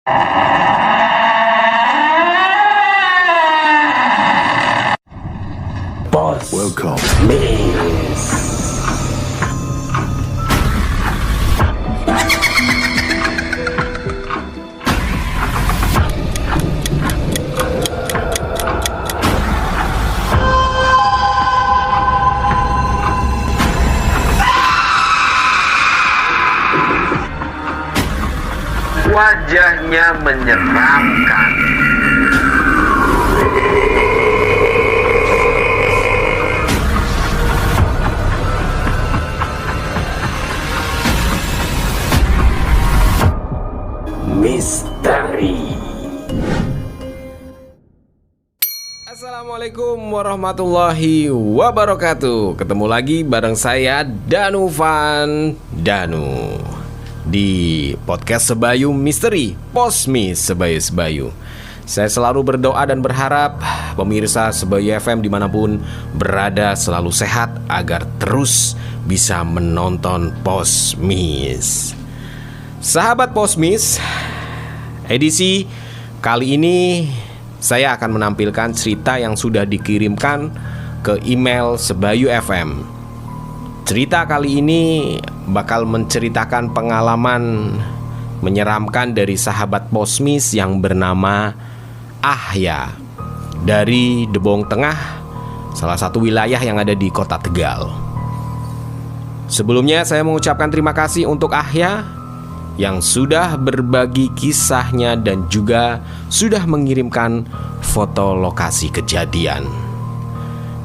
Boss Welcome. Miss. Wajahnya menyeramkan. Misteri. Assalamualaikum warahmatullahi wabarakatuh. Ketemu lagi bareng saya Danu Van Danu di podcast Sebayu Misteri, Posmis Sebayu. Saya selalu berdoa dan berharap pemirsa Sebayu FM dimanapun berada selalu sehat agar terus bisa menonton Posmis. Sahabat Posmis, edisi kali ini saya akan menampilkan cerita yang sudah dikirimkan ke email Sebayu FM. Cerita kali ini bakal menceritakan pengalaman menyeramkan dari sahabat Posmis yang bernama Ahya dari Debong Tengah, salah satu wilayah yang ada di Kota Tegal. Sebelumnya saya mengucapkan terima kasih untuk Ahya yang sudah berbagi kisahnya dan juga sudah mengirimkan foto lokasi kejadian.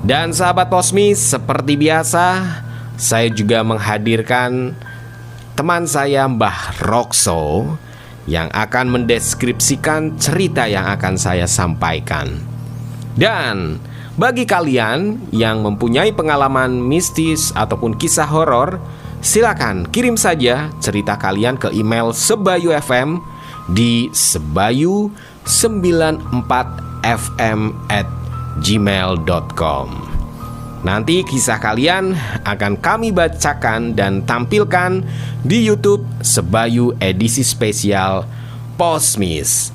Dan sahabat Posmis, seperti biasa saya juga menghadirkan teman saya Mbah Rokso yang akan mendeskripsikan cerita yang akan saya sampaikan. Dan bagi kalian yang mempunyai pengalaman mistis ataupun kisah horor, silakan kirim saja cerita kalian ke email Sebayu FM di sebayu94fm@gmail.com. Nanti kisah kalian akan kami bacakan dan tampilkan di YouTube Sebayu edisi spesial Posmis,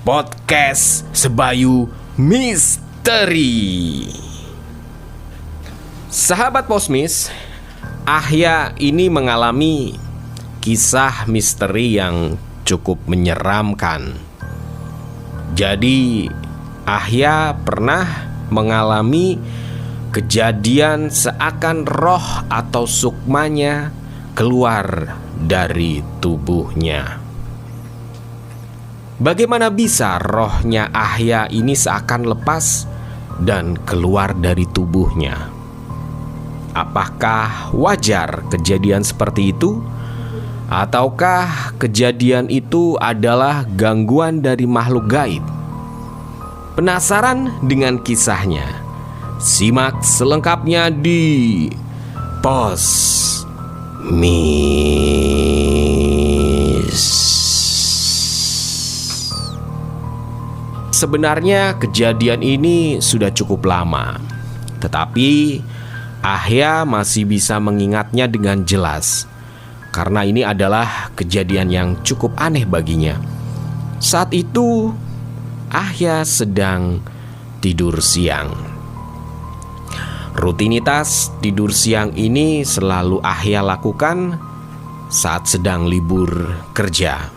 podcast Sebayu Misteri. Sahabat Posmis, Ahya ini mengalami kisah misteri yang cukup menyeramkan. Jadi Ahya pernah mengalami kejadian seakan roh atau sukmanya keluar dari tubuhnya. Bagaimana bisa rohnya Ahya ini seakan lepas dan keluar dari tubuhnya? Apakah wajar kejadian seperti itu? Ataukah kejadian itu adalah gangguan dari makhluk gaib? Penasaran dengan kisahnya? Simak selengkapnya di Posmis. Sebenarnya kejadian ini sudah cukup lama, tetapi Ahya masih bisa mengingatnya dengan jelas karena ini adalah kejadian yang cukup aneh baginya. Saat itu Ahya sedang tidur siang. Rutinitas tidur siang ini selalu Ahya lakukan saat sedang libur kerja.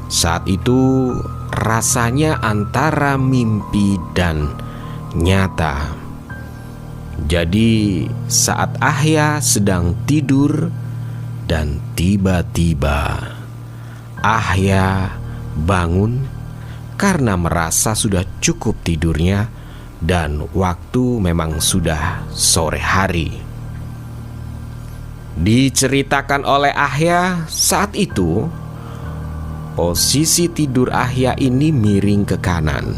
Saat itu rasanya antara mimpi dan nyata. Jadi saat Ahya sedang tidur dan tiba-tiba Ahya bangun karena merasa sudah cukup tidurnya dan waktu memang sudah sore hari. Diceritakan oleh Ahya saat itu posisi tidur Ahya ini miring ke kanan,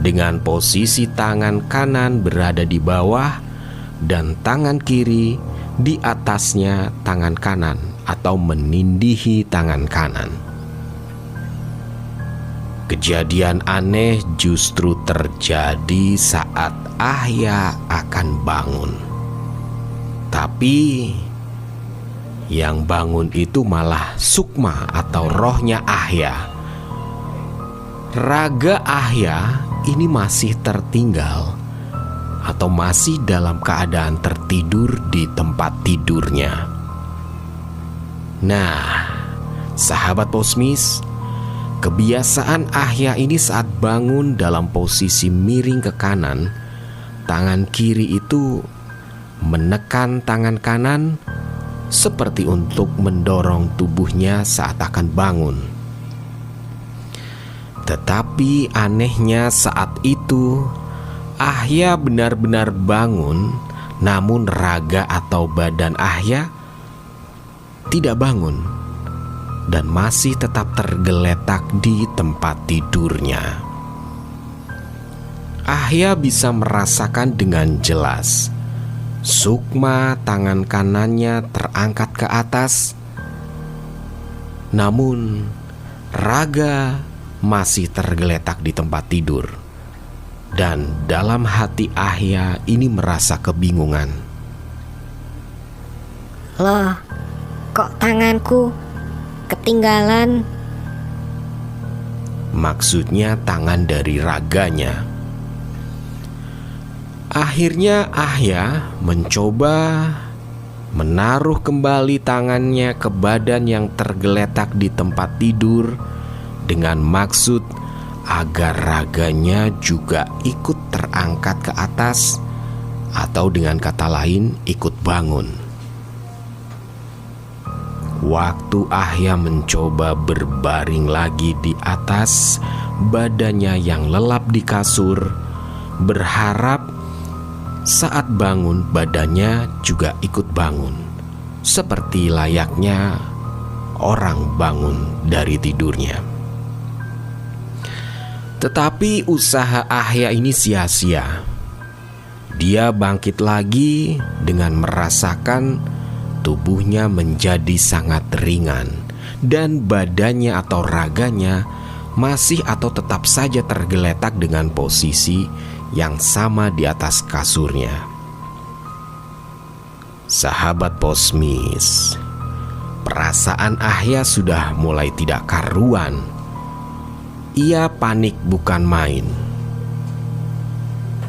dengan posisi tangan kanan berada di bawah dan tangan kiri di atasnya tangan kanan atau menindihi tangan kanan. Kejadian aneh justru terjadi saat Ahya akan bangun. Tapi yang bangun itu malah sukma atau rohnya Ahya. Ahya. Raga Ahya ini masih tertinggal atau masih dalam keadaan tertidur di tempat tidurnya. Nah, sahabat Posmis, kebiasaan Ahya ini saat bangun dalam posisi miring ke kanan, tangan kiri itu menekan tangan kanan seperti untuk mendorong tubuhnya saat akan bangun. Tetapi anehnya saat itu Ahya benar-benar bangun, namun raga atau badan Ahya tidak bangun dan masih tetap tergeletak di tempat tidurnya. Ahya bisa merasakan dengan jelas sukma tangan kanannya terangkat ke atas, namun raga masih tergeletak di tempat tidur. Dan dalam hati Ahya ini merasa kebingungan. Loh, kok tanganku ketinggalan? Maksudnya tangan dari raganya. Akhirnya Ahya mencoba menaruh kembali tangannya ke badan yang tergeletak di tempat tidur dengan maksud agar raganya juga ikut terangkat ke atas, atau dengan kata lain ikut bangun. Waktu Ahya mencoba berbaring lagi di atas badannya yang lelap di kasur, berharap saat bangun badannya juga ikut bangun, seperti layaknya orang bangun dari tidurnya. Tetapi usaha Ahya ini sia-sia. Dia bangkit lagi dengan merasakan tubuhnya menjadi sangat ringan dan badannya atau raganya masih atau tetap saja tergeletak dengan posisi yang sama di atas kasurnya. Sahabat Posmis, perasaan Ahya sudah mulai tidak karuan. Ia panik bukan main.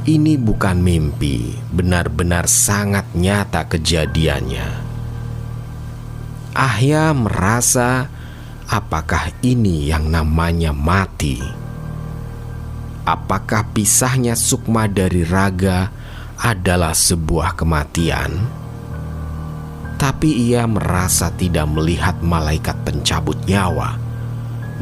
Ini bukan mimpi, benar-benar sangat nyata kejadiannya. Ahya merasa apakah ini yang namanya mati? Apakah pisahnya sukma dari raga adalah sebuah kematian? Tapi ia merasa tidak melihat malaikat pencabut nyawa.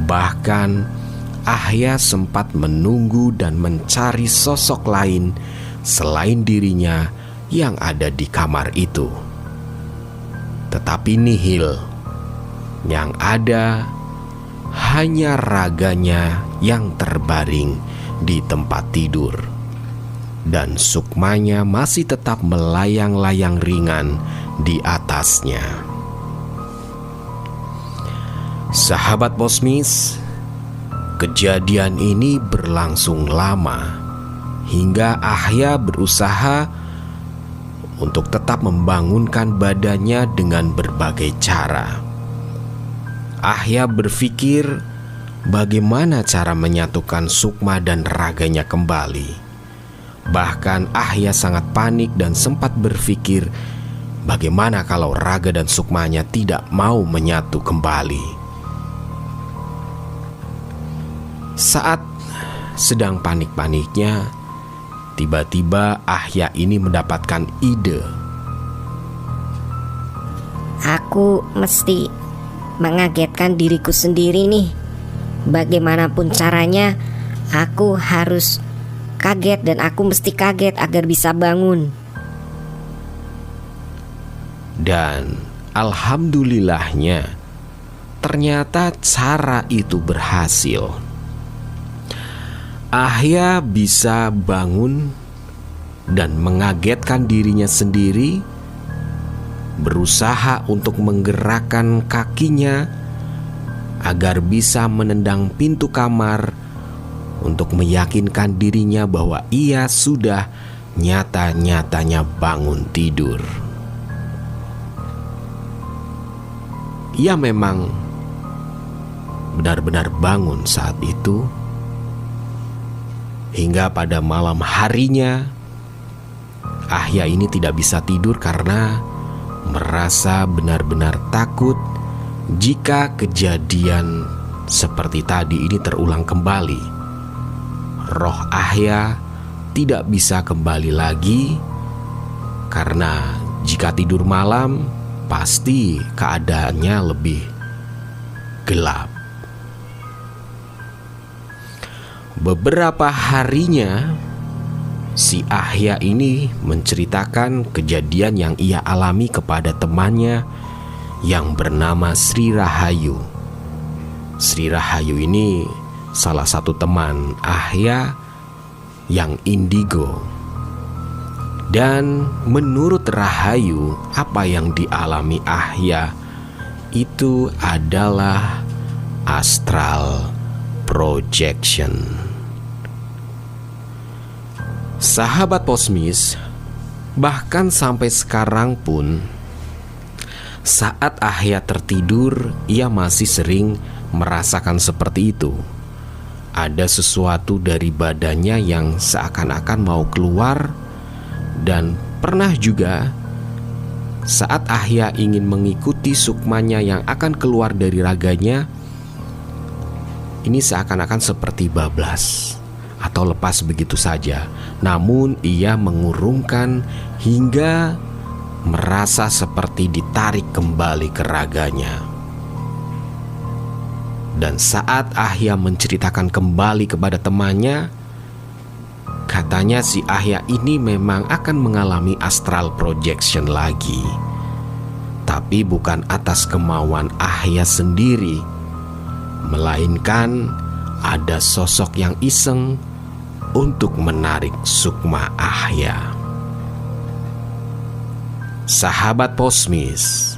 Bahkan Ahya sempat menunggu dan mencari sosok lain selain dirinya yang ada di kamar itu. Tetapi nihil. Yang ada hanya raganya yang terbaring di tempat tidur, dan sukmanya masih tetap melayang-layang ringan di atasnya. Sahabat Posmis, kejadian ini berlangsung lama hingga Ahya berusaha untuk tetap membangunkan badannya dengan berbagai cara. Ahya berpikir bagaimana cara menyatukan sukma dan raganya kembali. Bahkan Ahya sangat panik dan sempat berpikir bagaimana kalau raga dan sukmanya tidak mau menyatu kembali. Saat sedang panik-paniknya, tiba-tiba Ahya ini mendapatkan ide. Aku mesti mengagetkan diriku sendiri nih. Bagaimanapun caranya, aku harus kaget dan aku mesti kaget agar bisa bangun. Dan alhamdulillahnya, ternyata cara itu berhasil. Ahya bisa bangun dan mengagetkan dirinya sendiri, berusaha untuk menggerakkan kakinya agar bisa menendang pintu kamar untuk meyakinkan dirinya bahwa ia sudah nyata-nyatanya bangun tidur. Ia memang benar-benar bangun saat itu. Hingga pada malam harinya, Ahya ini tidak bisa tidur karena merasa benar-benar takut jika kejadian seperti tadi ini terulang kembali. Roh Ahya tidak bisa kembali lagi karena jika tidur malam pasti keadaannya lebih gelap. Beberapa harinya, si Ahya ini menceritakan kejadian yang ia alami kepada temannya yang bernama Sri Rahayu. Sri Rahayu ini salah satu teman Ahya yang indigo. Dan menurut Rahayu, apa yang dialami Ahya itu adalah astral projection. Sahabat Posmis, bahkan sampai sekarang pun, saat Ahya tertidur, ia masih sering merasakan seperti itu. Ada sesuatu dari badannya yang seakan-akan mau keluar. Dan pernah juga saat Ahya ingin mengikuti sukmanya yang akan keluar dari raganya, ini seakan-akan seperti bablas atau lepas begitu saja. Namun ia mengurungkan hingga merasa seperti ditarik kembali ke raganya. Dan saat Ahya menceritakan kembali kepada temannya, katanya si Ahya ini memang akan mengalami astral projection lagi. Tapi bukan atas kemauan Ahya sendiri, melainkan ada sosok yang iseng untuk menarik sukma Ahya. Sahabat Posmis,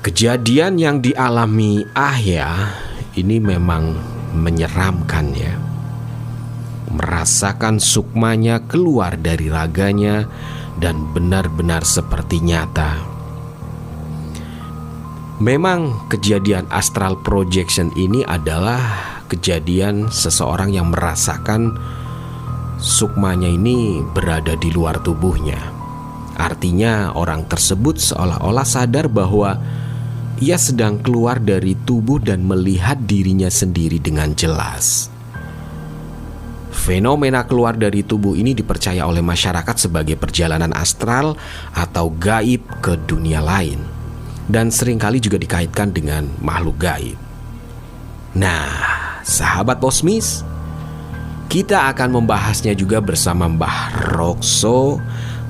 kejadian yang dialami Ahya ini memang menyeramkan ya. Merasakan sukmanya keluar dari raganya dan benar-benar seperti nyata. Memang kejadian astral projection ini adalah kejadian seseorang yang merasakan sukmanya ini berada di luar tubuhnya. Artinya orang tersebut seolah-olah sadar bahwa ia sedang keluar dari tubuh dan melihat dirinya sendiri dengan jelas. Fenomena keluar dari tubuh ini dipercaya oleh masyarakat sebagai perjalanan astral atau gaib ke dunia lain, dan seringkali juga dikaitkan dengan makhluk gaib. Nah, sahabat Posmis, kita akan membahasnya juga bersama Mbah Rokso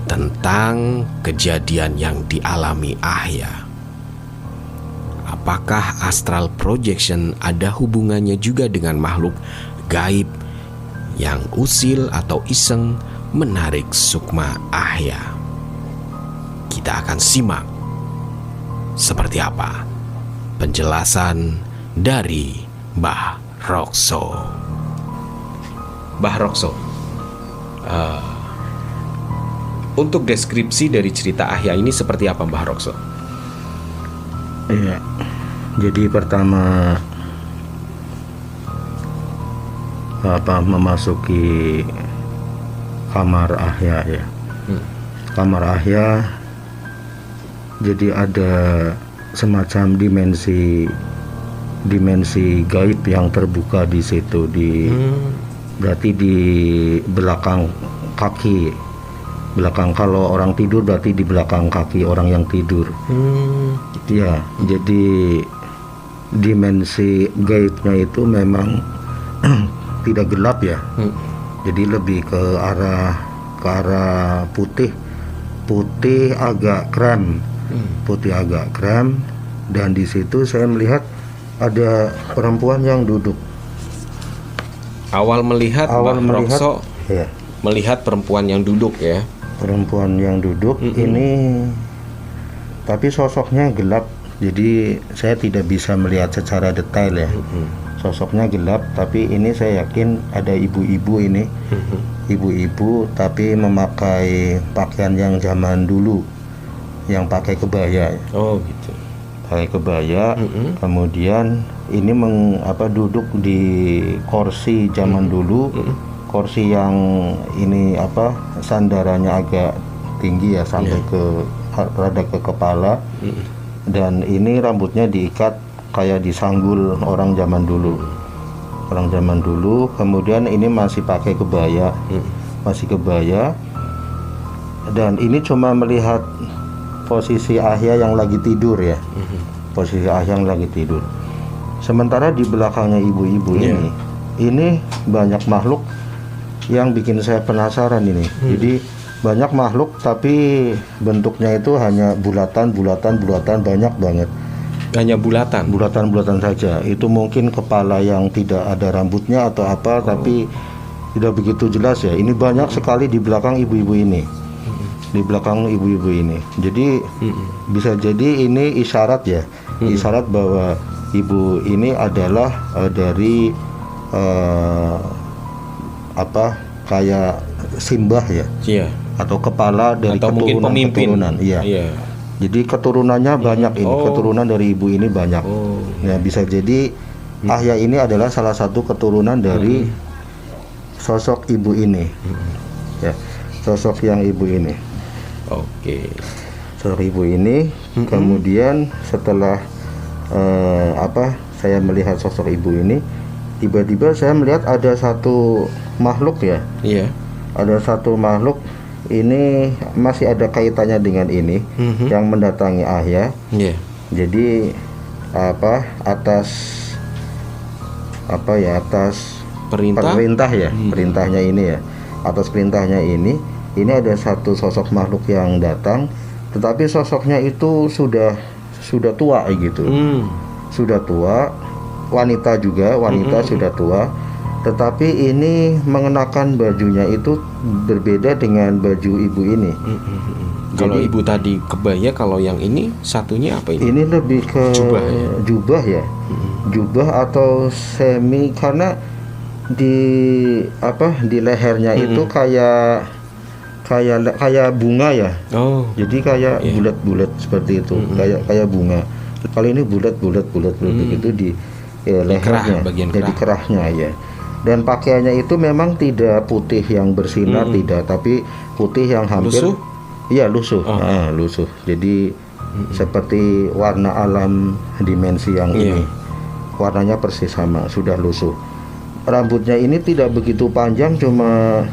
tentang kejadian yang dialami Ahya. Apakah astral projection ada hubungannya juga dengan makhluk gaib yang usil atau iseng menarik sukma Ahya? Kita akan simak seperti apa penjelasan dari Mbah Rokso. Mbah Rokso, untuk deskripsi dari cerita Ahya ini seperti apa Mbah Rokso? Iya. Jadi pertama memasuki kamar Ahya ya. Kamar Ahya, jadi ada semacam dimensi gaib yang terbuka di situ, berarti di belakang kaki. Kalau orang tidur berarti di belakang kaki orang yang tidur. Ya, jadi dimensi gaibnya itu memang tidak gelap ya. Jadi lebih ke arah putih agak krem. Putih agak krem, dan di situ saya melihat ada perempuan yang duduk. Awal melihat Rokso ya, melihat perempuan yang duduk ya. Perempuan yang duduk ini, tapi sosoknya gelap. Jadi saya tidak bisa melihat secara detail ya. Sosoknya gelap, tapi ini saya yakin ada ibu-ibu ini. Ibu-ibu tapi memakai pakaian yang zaman dulu, yang pakai kebaya. Oh gitu. Pakai kebaya, kemudian ini duduk di kursi zaman dulu, kursi yang ini sandarannya agak tinggi ya sampai ke rada ke kepala, dan ini rambutnya diikat kayak disanggul orang zaman dulu. Kemudian ini masih pakai kebaya, dan ini cuma melihat posisi Ahya yang lagi tidur ya, sementara di belakangnya ibu-ibu ini banyak makhluk yang bikin saya penasaran ini. Jadi banyak makhluk tapi bentuknya itu hanya bulatan banyak banget. Hanya bulatan saja. Itu mungkin kepala yang tidak ada rambutnya atau apa, tapi tidak begitu jelas ya. Ini banyak sekali di belakang ibu-ibu ini. Jadi bisa jadi ini isyarat ya, isyarat bahwa ibu ini adalah dari kayak simbah ya, atau kepala dari atau mungkin pemimpin. keturunan. Jadi keturunannya banyak ini, keturunan dari ibu ini banyak. Ya, bisa jadi Ahya ini adalah salah satu keturunan dari sosok ibu ini. Ya, sosok yang ibu ini. Sosok ibu ini. Kemudian setelah saya melihat sosok ibu ini, tiba-tiba saya melihat ada satu makhluk ya. Ada satu makhluk ini masih ada kaitannya dengan ini, yang mendatangi Ahya. Jadi atas perintah ya, perintahnya ini ya. Atas perintahnya ini ada satu sosok makhluk yang datang, tetapi sosoknya itu sudah tua gitu. Sudah tua, wanita sudah tua. Tetapi ini mengenakan bajunya itu berbeda dengan baju ibu ini. Kalau ibu tadi kebaya, kalau yang ini satunya apa ini? Ini lebih ke jubah ya. Jubah atau semi, karena di lehernya itu kayak bunga ya. Jadi kayak bulat-bulat seperti itu, kayak bunga. Kali ini bulat begitu di lehernya, jadi kerahnya ya. Dan pakaiannya itu memang tidak putih yang bersinar, tidak, tapi putih yang hampir lusuh. Lusuh. Jadi seperti warna alam dimensi yang ini. Warnanya persis sama, sudah lusuh. Rambutnya ini tidak begitu panjang, cuma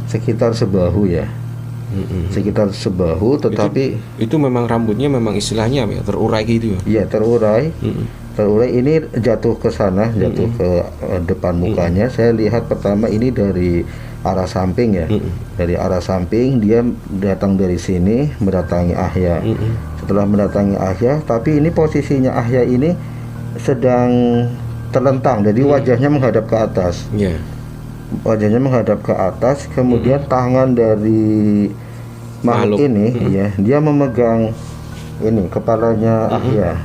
sekitar sebahu ya. Sekitar sebahu, tetapi itu memang rambutnya memang istilahnya terurai gitu ya. Iya, terurai. Terurai ini jatuh ke sana, jatuh ke depan mukanya. Saya lihat pertama ini dari arah samping ya. Dari arah samping dia datang dari sini mendatangi Ahya. Setelah mendatangi Ahya, tapi ini posisinya Ahya ini sedang terlentang, jadi wajahnya menghadap ke atas. Wajahnya menghadap ke atas, kemudian tangan dari makhluk ini ya, dia memegang ini kepalanya Ahya.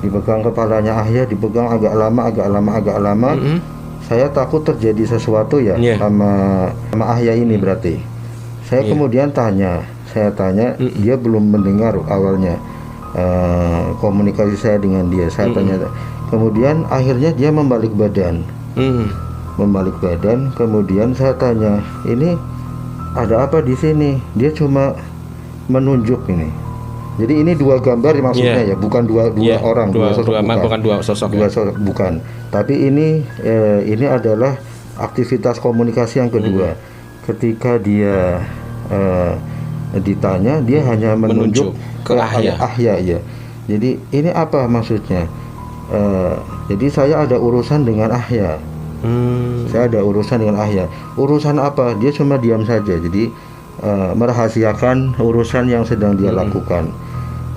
Dipegang kepalanya Ahya, dipegang agak lama. Saya takut terjadi sesuatu ya sama Ahya ini berarti. Saya kemudian tanya, dia belum mendengar awalnya komunikasi saya dengan dia. Saya tanya, kemudian akhirnya dia membalik badan. Kemudian saya tanya, ini ada apa di sini? Dia cuma menunjuk ini. Jadi ini dua gambar maksudnya ya, bukan dua orang, dua sosok, bukan dua sosok. Bukan. Tapi ini adalah aktivitas komunikasi yang kedua. Ketika dia ditanya, dia hanya menunjuk ke Ahya ya. Jadi ini apa maksudnya? Jadi saya ada urusan dengan Ahya. Urusan apa? Dia cuma diam saja. Jadi merahasiakan urusan yang sedang dia lakukan.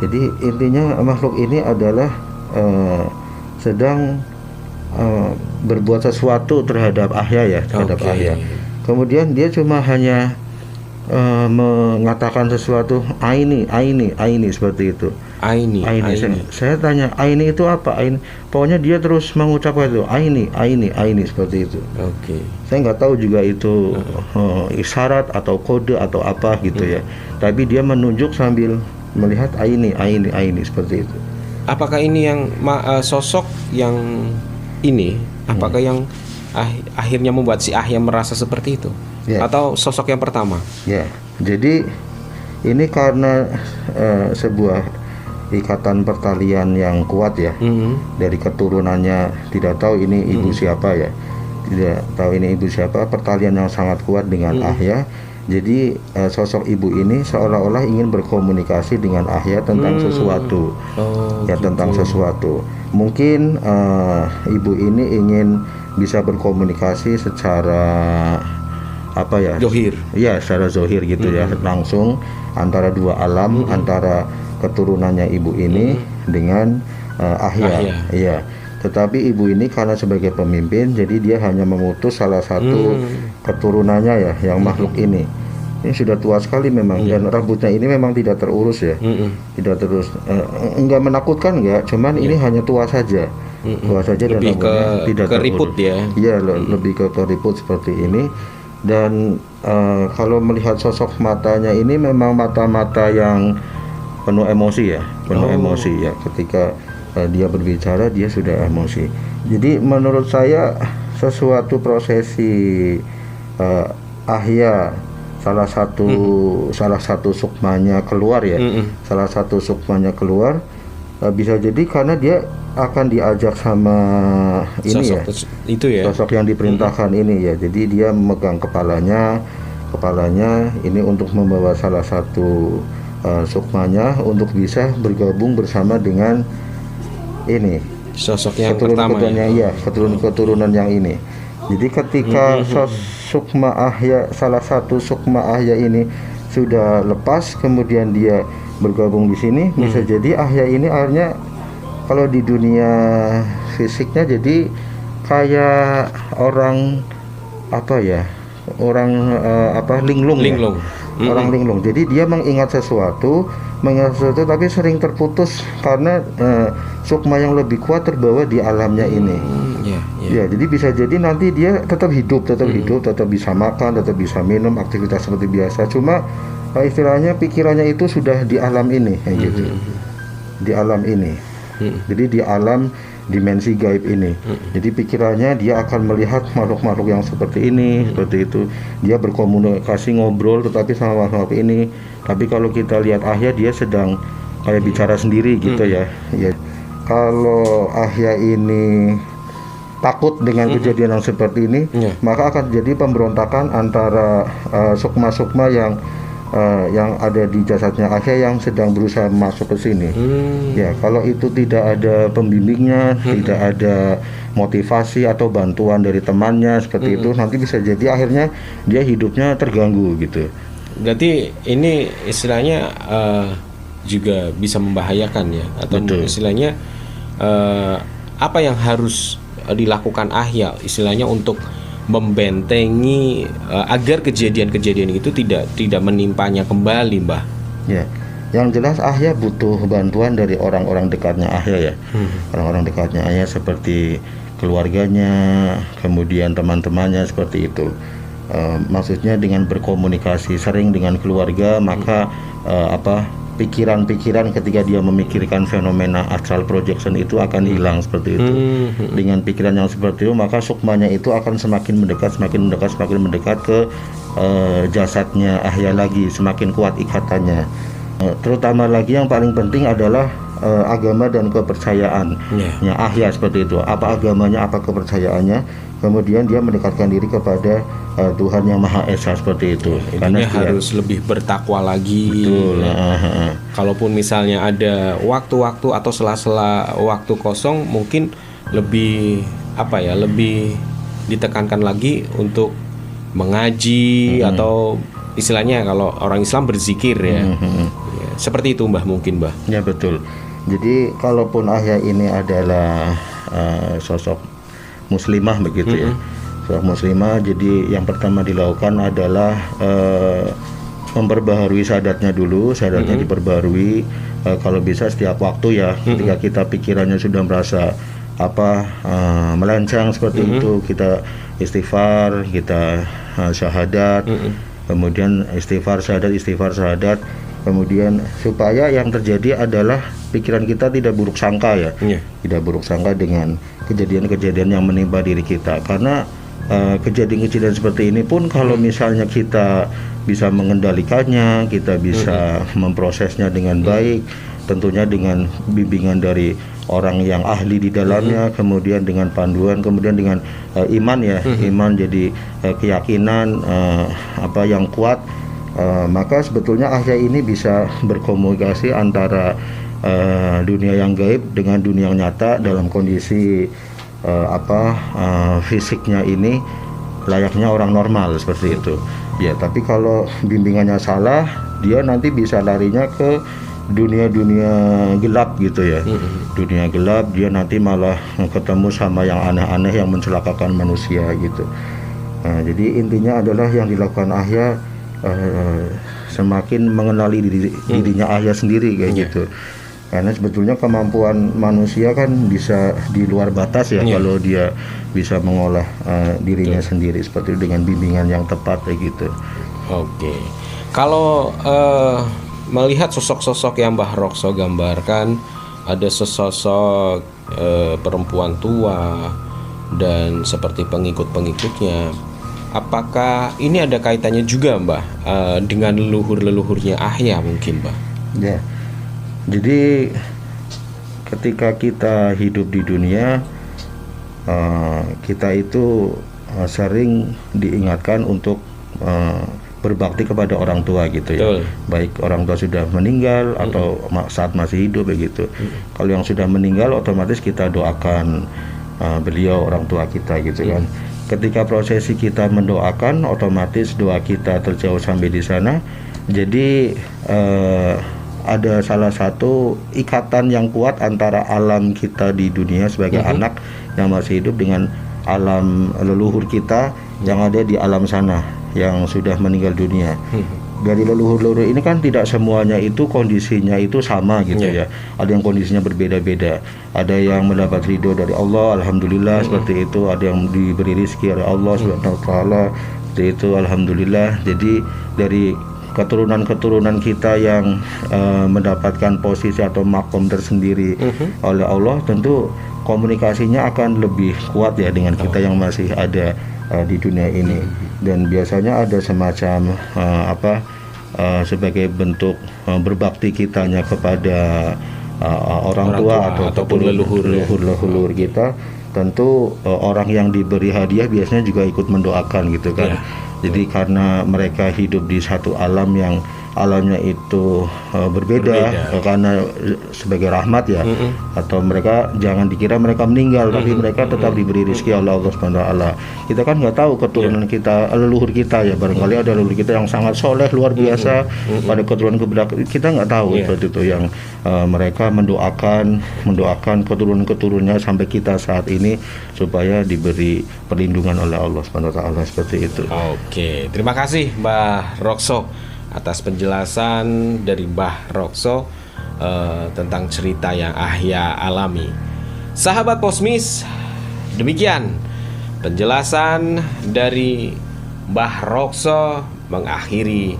Jadi intinya makhluk ini adalah sedang berbuat sesuatu terhadap Ahya ya, Ahya. Kemudian dia cuma hanya mengatakan sesuatu, aini seperti itu. Aini. Saya tanya, aini itu apa? Aini. Pokoknya dia terus mengucapkan itu, aini seperti itu. Saya nggak tahu juga itu isyarat atau kode atau apa gitu ya. Tapi dia menunjuk sambil melihat aini seperti itu. apakah ini yang sosok yang ini apakah yang akhirnya membuat si Ahya merasa seperti itu? Ya. Atau sosok yang pertama? Ya, jadi ini karena sebuah ikatan pertalian yang kuat ya. Dari keturunannya, tidak tahu ini ibu siapa ya, tidak tahu ini ibu siapa, pertalian yang sangat kuat dengan Ahya. Jadi sosok ibu ini seolah-olah ingin berkomunikasi dengan Ahya tentang sesuatu, tentang sesuatu. Mungkin ibu ini ingin bisa berkomunikasi secara apa ya? Zohir. Iya, secara zohir gitu ya, langsung antara dua alam, antara keturunannya ibu ini dengan Ahya. Iya. Tetapi ibu ini karena sebagai pemimpin, jadi dia hanya mengutus salah satu keturunannya ya, yang makhluk ini. Ini sudah tua sekali memang, dan rambutnya ini memang tidak terurus ya, tidak terus, enggak menakutkan enggak, cuman ini hanya tua saja, tua saja dan lebih rambutnya tidak keriput terurus. ya. Iya, lebih ke keriput seperti ini. Dan kalau melihat sosok matanya ini memang mata-mata yang penuh emosi ya, penuh emosi ya. Ketika dia berbicara dia sudah emosi. Jadi menurut saya sesuatu prosesi Ahya salah satu sukmanya keluar ya, salah satu sukmanya keluar, bisa jadi karena dia akan diajak sama ini sosok itu ya, sosok yang diperintahkan ini ya. Jadi dia memegang kepalanya ini untuk membawa salah satu sukmanya untuk bisa bergabung bersama dengan ini sosok yang pertama ya. Keturunan yang ini. Jadi ketika sukma Ahya, salah satu sukma Ahya ini sudah lepas, kemudian dia bergabung di sini, bisa jadi Ahya ini akhirnya kalau di dunia fisiknya jadi kayak orang apa ya, orang linglung. Ya? Orang linglung. Jadi dia mengingat sesuatu tapi sering terputus karena sukma yang lebih kuat terbawa di alamnya ini. Ya, jadi bisa jadi nanti dia tetap hidup, tetap bisa makan, tetap bisa minum, aktivitas seperti biasa. Cuma istilahnya pikirannya itu sudah di alam ini, kayak gitu. Di alam ini. Jadi di alam dimensi gaib ini. Jadi pikirannya dia akan melihat makhluk-makhluk yang seperti ini, seperti itu. Dia berkomunikasi, ngobrol tetapi sama makhluk ini. Tapi kalau kita lihat Ahya, dia sedang kayak bicara sendiri gitu ya. Ya. Kalau Ahya ini takut dengan kejadian yang seperti ini, maka akan terjadi pemberontakan antara sukma-sukma yang ada di jasadnya Ahya yang sedang berusaha masuk ke sini. Ya, kalau itu tidak ada pembimbingnya, tidak ada motivasi atau bantuan dari temannya seperti itu, nanti bisa jadi akhirnya dia hidupnya terganggu gitu. Berarti ini istilahnya juga bisa membahayakan ya, atau istilahnya apa yang harus dilakukan Ahya istilahnya untuk membentengi agar kejadian-kejadian itu tidak menimpanya kembali, Mbah. Ya, yang jelas Ahya butuh bantuan dari orang-orang dekatnya Ahya ya. Orang-orang dekatnya Ahya seperti keluarganya, kemudian teman-temannya seperti itu. Maksudnya dengan berkomunikasi sering dengan keluarga, maka pikiran-pikiran ketika dia memikirkan fenomena astral projection itu akan hilang seperti itu. Dengan pikiran yang seperti itu, maka sukmanya itu akan semakin mendekat ke jasadnya Ahya lagi, semakin kuat ikatannya. Terutama lagi yang paling penting adalah agama dan kepercayaan Ahya seperti itu. Apa agamanya, apa kepercayaannya, kemudian dia mendekatkan diri kepada Tuhan yang Maha Esa seperti itu. Karena harus lebih bertakwa lagi. Betul. Kalaupun misalnya ada waktu-waktu atau sela-sela waktu kosong, mungkin lebih lebih ditekankan lagi untuk mengaji atau istilahnya kalau orang Islam berzikir ya. Seperti itu, Mbah, mungkin, Mbah. Ya, betul. Jadi kalaupun Ahya ini adalah sosok muslimah begitu ya, sosok muslimah, jadi yang pertama dilakukan adalah memperbaharui syahadatnya dulu, syahadatnya diperbarui kalau bisa setiap waktu ya. Ketika kita pikirannya sudah merasa melenceng seperti itu, kita istighfar, kita syahadat, kemudian istighfar syahadat, Kemudian supaya yang terjadi adalah pikiran kita tidak buruk sangka ya, tidak buruk sangka dengan kejadian-kejadian yang menimpa diri kita. Karena kejadian-kejadian seperti ini pun kalau misalnya kita bisa mengendalikannya, kita bisa memprosesnya dengan baik, tentunya dengan bimbingan dari orang yang ahli di dalamnya, kemudian dengan panduan, kemudian dengan iman ya, iman jadi keyakinan apa yang kuat. Maka sebetulnya ahya ini bisa berkomunikasi antara dunia yang gaib dengan dunia yang nyata dalam kondisi fisiknya ini layaknya orang normal seperti itu. Ya, tapi kalau bimbingannya salah, dia nanti bisa larinya ke dunia-dunia gelap gitu ya. Dunia gelap, dia nanti malah ketemu sama yang aneh-aneh yang mencelakakan manusia gitu. Nah, jadi intinya adalah yang dilakukan ahya semakin mengenali dirinya ahya sendiri kayak gitu. Karena sebetulnya kemampuan manusia kan bisa di luar batas ya kalau dia bisa mengolah dirinya sendiri seperti itu dengan bimbingan yang tepat kayak gitu. Oke. Kalau melihat sosok-sosok yang Mbah Rokso gambarkan, ada sosok perempuan tua dan seperti pengikut-pengikutnya. Apakah ini ada kaitannya juga Mbah dengan leluhur-leluhurnya ahya mungkin Mbah? Ya, jadi ketika kita hidup di dunia, kita itu sering diingatkan untuk berbakti kepada orang tua gitu ya. Baik orang tua sudah meninggal atau saat masih hidup begitu. Kalau yang sudah meninggal otomatis kita doakan beliau, orang tua kita gitu kan. Ketika prosesi kita mendoakan, otomatis doa kita terjauh sampai di sana. Jadi ada salah satu ikatan yang kuat antara alam kita di dunia sebagai anak yang masih hidup dengan alam leluhur kita yang ada di alam sana yang sudah meninggal dunia. Dari leluhur-leluhur ini kan tidak semuanya itu kondisinya itu sama gitu ya. Ada yang kondisinya berbeda-beda. Ada yang mendapat ridho dari Allah, alhamdulillah seperti itu. Ada yang diberi rezeki oleh Allah subhanahu wa ta'ala, seperti itu, alhamdulillah. Jadi dari keturunan-keturunan kita yang mendapatkan posisi atau makom tersendiri oleh Allah, tentu komunikasinya akan lebih kuat ya dengan kita yang masih ada di dunia ini. Dan biasanya ada semacam sebagai bentuk berbakti kitanya kepada orang tua ataupun leluhur kita. Tentu orang yang diberi hadiah biasanya juga ikut mendoakan gitu kan. Jadi karena mereka hidup di satu alam yang alamnya itu berbeda karena sebagai rahmat ya, atau mereka jangan dikira mereka meninggal, tapi mereka tetap diberi rezeki oleh Allah Subhanahu wa taala. Kita kan nggak tahu keturunan kita, leluhur kita ya, barangkali ada leluhur kita yang sangat soleh luar biasa pada keturunan kebelakang, kita nggak tahu seperti itu, yang mereka mendoakan keturunan-keturunannya sampai kita saat ini supaya diberi perlindungan oleh Allah Subhanahu wa taala seperti itu. Oke, terima kasih Mbah Rokso atas penjelasan dari Mbah Rokso tentang cerita yang ahya alami. Sahabat Posmis, demikian penjelasan dari Mbah Rokso mengakhiri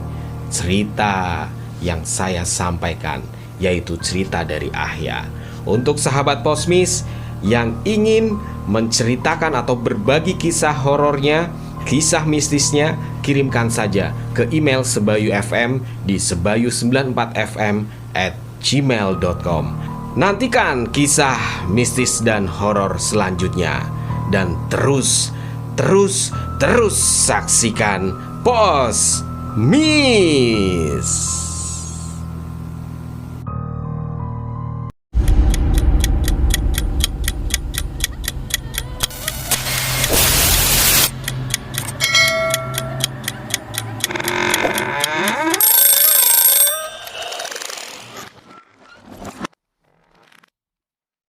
cerita yang saya sampaikan, yaitu cerita dari ahya. Untuk sahabat Posmis yang ingin menceritakan atau berbagi kisah horornya, kisah mistisnya, kirimkan saja ke email sebayufm di sebayu94fm@gmail.com. Nantikan kisah mistis dan horor selanjutnya, dan terus saksikan Posmis.